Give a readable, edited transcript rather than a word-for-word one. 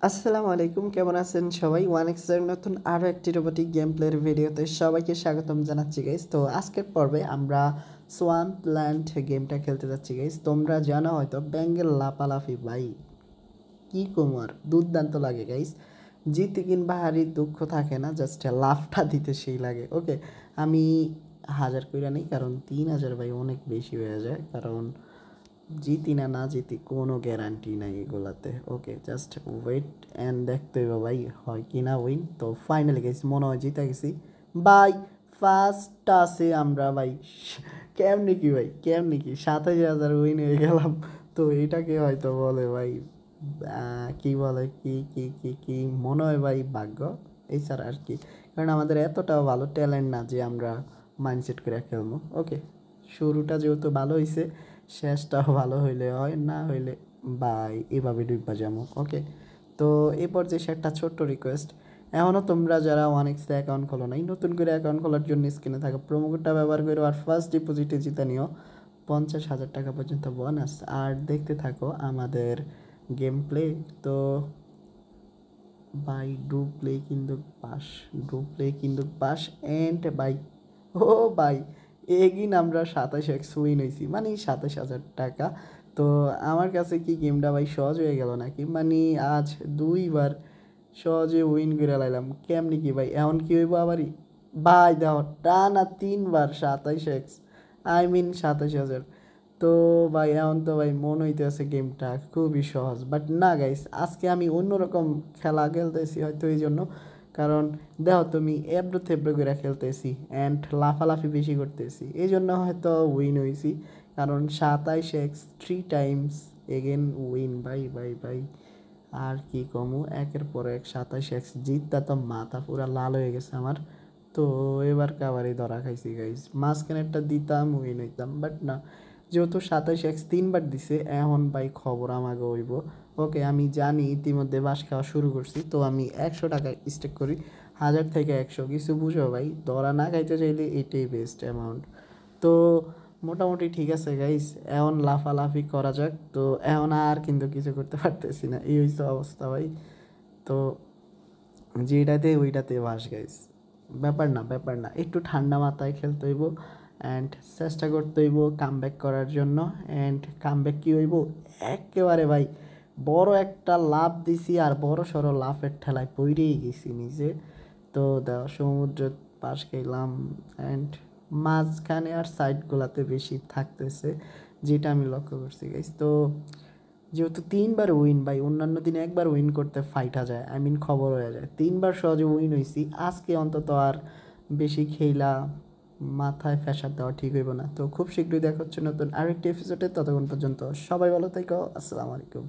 আসসালামু আলাইকুম, কেমন আছেন সবাই? ওয়ানএক্সের নতুন আরও একটি রোবোটিক গেম প্লের ভিডিওতে সবাইকে স্বাগতম জানাচ্ছি গাইস। তো আজকের পর্বে আমরা সোয়াম্প ল্যান্ড গেমটা খেলতে যাচ্ছি গাইস। তোমরা জানো হয়তো ব্যাঙ্গের লাফালাফি ভাই কি কুমার দুর্দান্ত লাগে গাইস। জিতে কিংবা হারি দুঃখ থাকে না, জাস্ট লাফটা দিতে সেই লাগে। ওকে, আমি 1000 কইরা নেই, কারণ 3000 ভাই অনেক বেশি হয়ে যায়, কারণ জিতি না না জিতি কোনো গ্যারান্টি নাই এগুলাতে। ওকে, জাস্ট ওয়েট অ্যান্ড দেখতে হবে ভাই হয় কি না উইন। তো ফাইনালি গেছি, মনে হয় জিতে গেছি ভাই। ফার্স্ট আছে আমরা ভাই। কেমনি কি ভাই, কেমনি কি 27,000 উইন হয়ে গেলাম। তো এটাকে হয়তো বলে ভাই কি বলে কি কি কি কি মনে হয় ভাই ভাগ্য, এছাড়া আর কি। কারণ আমাদের এতটাও ভালো ট্যালেন্ট না যে আমরা মাইন্ডসেট করে খেলবো। ওকে, শুরুটা যেহেতু ভালো হয়েছে, শেষটাও ভালো হইলে হয়, না হইলে বাই এভাবে ডুববা যাবো। ওকে, তো এই পর্যায়ে একটা ছোট্ট রিকোয়েস্ট, এখনও তোমরা যারা ওয়ানএক্সে অ্যাকাউন্ট খোলো নাই, নতুন করে অ্যাকাউন্ট খোলার জন্য স্ক্রিনে থাকা প্রোমো কোডটা ব্যবহার করো আর ফার্স্ট ডিপোজিটে জিতে নিও 50,000 টাকা পর্যন্ত বোনাস। আর দেখতে থাকো আমাদের গেম প্লে। তো বাই ডু প্লে কিন্তু পাস, ডু প্লে কিন্তু পাস এন্ড বাই ও ভাই এগিন আমরা 27 উইন হয়েছি, মানে 27,000 টাকা। তো আমার কাছে কি গেমটা ভাই সহজ হয়ে গেল নাকি, মানে আজ 2বার সহজে উইন করে লাইলাম। কেমনি কি ভাই, এখন কি হইব আবারই ভাই? দেখো টানা 3বার 27 আই মিন 27,000। তো ভাই এখন তো ভাই মনে হইতেছে গেমটা খুবই সহজ, বাট না গাইস, আজকে আমি অন্যরকম খেলা খেলতেছি হয়তো এই জন্য। কারণ দেখো তুমি এবড়ো থেবড়ো করে খেলতেছি অ্যান্ড লাফালাফি বেশি করতেছি, এই জন্য হয়তো উইন হয়েছি। কারণ 27x 3 টাইমস এগেন উইন ভাই ভাই ভাই। আর কি কমু, একের পর এক 27x জিতটা তো মাথা পুরা লাল হয়ে গেছে আমার। তো এবার কাবারই ধরা খাইছি গাইস, মাঝখানেরটা দিতাম উইন হইতাম, বাট না, যেহেতু 27x 3বার দিছে, এখন ভাই খবর আমাকে হইব। ওকে, আমি জানি ইতিমধ্যে বাস খাওয়া শুরু করছি, তো আমি 100 টাকা স্টেক করি। 1000 থেকে 100 কিছু বুঝো ভাই, ধরা না খাইতে চাইলে এটাই বেস্ট অ্যামাউন্ট। তো মোটামুটি ঠিক আছে গাইস, এখন লাফালাফি করা যাক। তো এখন আর কিন্তু কিছু করতে পারতেছি না, এই হইছে অবস্থা ভাই। তো যেটাতে ওইটাতে বাস গাইস, ব্যাপার না ব্যাপার না, একটু ঠান্ডা মাথায় খেলতে হইব অ্যান্ড চেষ্টা করতে হইব কামব্যাক করার জন্য। অ্যান্ড কামব্যাক কী হইব, একেবারে ভাই বড় একটা লাফ দিছি আর বড় সড়ো লাফের ঠেলায় পইরেই গেছি নিজে। তো দেওয়া সমুদ্রের পাশ গেলাম অ্যান্ড মাঝখানে আর সাইডগুলাতে বেশি থাকতেছে, যেটা আমি লক্ষ্য করছি গাইস। তো যেহেতু 3বার উইন ভাই, অন্যান্য দিনে একবার উইন করতে ফাইটা যায়, আই মিন খবর হয়ে যায়, 3বার সহজে উইন হয়েছি। আজকে অন্তত আর বেশি খেলা মাথায় ফ্যাসাদ দেওয়া ঠিক হইব না। তো খুব শীঘ্রই দেখা হচ্ছে নতুন আরেকটি এপিসোডে, ততক্ষণ পর্যন্ত সবাই ভালো থেকো, আসসালামু আলাইকুম।